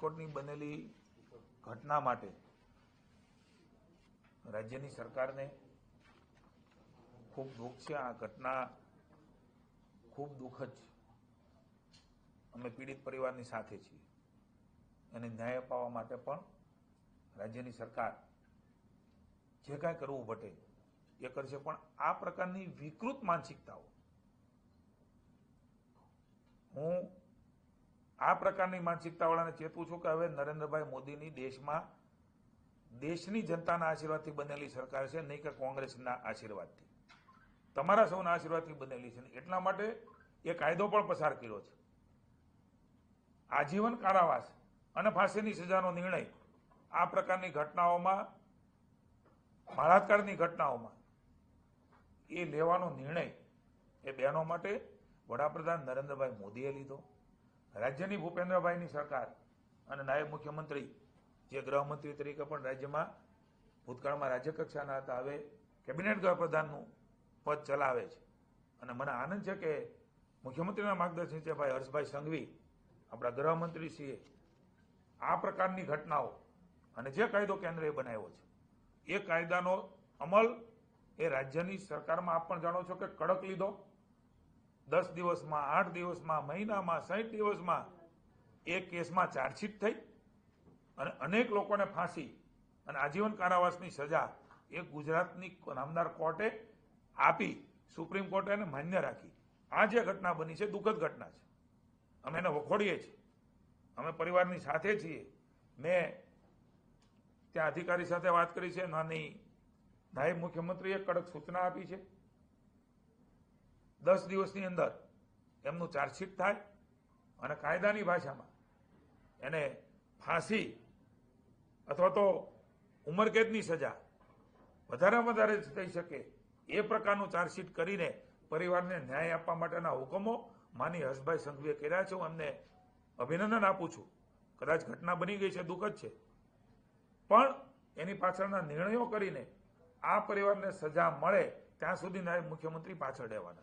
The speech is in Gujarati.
રાજકોટની બનેલી ઘટના માટે રાજ્યની સરકારને ખૂબ દુઃખ છે। આ ઘટના ખૂબ દુઃખદ છે। અમે પીડિત પરિવારની સાથે છીએ અને ન્યાય અપાવવા માટે પણ રાજ્યની સરકાર જે કાંઈ કરવું ઘટે એ કરશે। પણ આ પ્રકારની વિકૃત માનસિકતાઓ, હું આ પ્રકારની માનસિકતાવાળાને ચેતવું છું કે હવે નરેન્દ્રભાઈ મોદીની દેશની જનતાના આશીર્વાદથી બનેલી સરકાર છે, નહીં કે કોંગ્રેસના આશીર્વાદથી, તમારા સૌના આશીર્વાદથી બનેલી છે। એટલા માટે એ કાયદો પણ પસાર કર્યો છે। આજીવન કારાવાસ અને ફાંસીની સજાનો નિર્ણય આ પ્રકારની ઘટનાઓમાં, બળાત્કારની ઘટનાઓમાં એ લેવાનો નિર્ણય એ બહેનો માટે વડાપ્રધાન નરેન્દ્રભાઈ મોદીએ લીધો। રાજ્યની ભૂપેન્દ્રભાઈની સરકાર અને નાયબ મુખ્યમંત્રી જે ગૃહમંત્રી તરીકે પણ રાજ્યમાં ભૂતકાળમાં રાજ્યકક્ષાના હતા, હવે કેબિનેટ ગૃહપ્રધાનનું પદ ચલાવે છે। અને મને આનંદ છે કે મુખ્યમંત્રીના માર્ગદર્શન છે ભાઈ હર્ષભાઈ સંઘવી, આપણા ગૃહમંત્રીશ્રીએ આ પ્રકારની ઘટનાઓ અને જે કાયદો કેન્દ્રએ બનાવ્યો છે એ કાયદાનો અમલ એ રાજ્યની સરકારમાં આપ પણ જાણો છો કે કડક લીધો। 10 દિવસમાં, 8 દિવસમાં, મહિનામાં, 60 દિવસમાં એ કેસમાં ચાર્જશીટ થઈ અને અનેક લોકોને ફાંસી અને આજીવન કારાવાસની સજા એ ગુજરાતની નામદાર કોર્ટે આપી, સુપ્રીમ કોર્ટે એને માન્ય રાખી। આ જે ઘટના બની છે દુઃખદ ઘટના છે, અમે એને વખોડીએ છીએ, અમે પરિવારની સાથે છીએ। મેં ત્યાં અધિકારી સાથે વાત કરી છે, નાયબ મુખ્યમંત્રીએ કડક સૂચના આપી છે 10 દિવસની અંદર એમનું ચાર્જશીટ થાય અને કાયદાની ભાષામાં એને ફાંસી અથવા તો ઉંમરકેદની સજા વધારેમાં વધારે થઈ શકે એ પ્રકારનું ચાર્જશીટ કરીને પરિવારને ન્યાય આપવા માટેના હુકમો માની હર્ષભાઈ સંઘવીએ કર્યા છે। હું એમને અભિનંદન આપું છું। કદાચ ઘટના બની ગઈ છે, દુઃખદ છે, પણ એની પાછળના નિર્ણયો કરીને આ પરિવારને સજા મળે ત્યાં સુધી નાયબ મુખ્યમંત્રી પાછળ રહેવાના।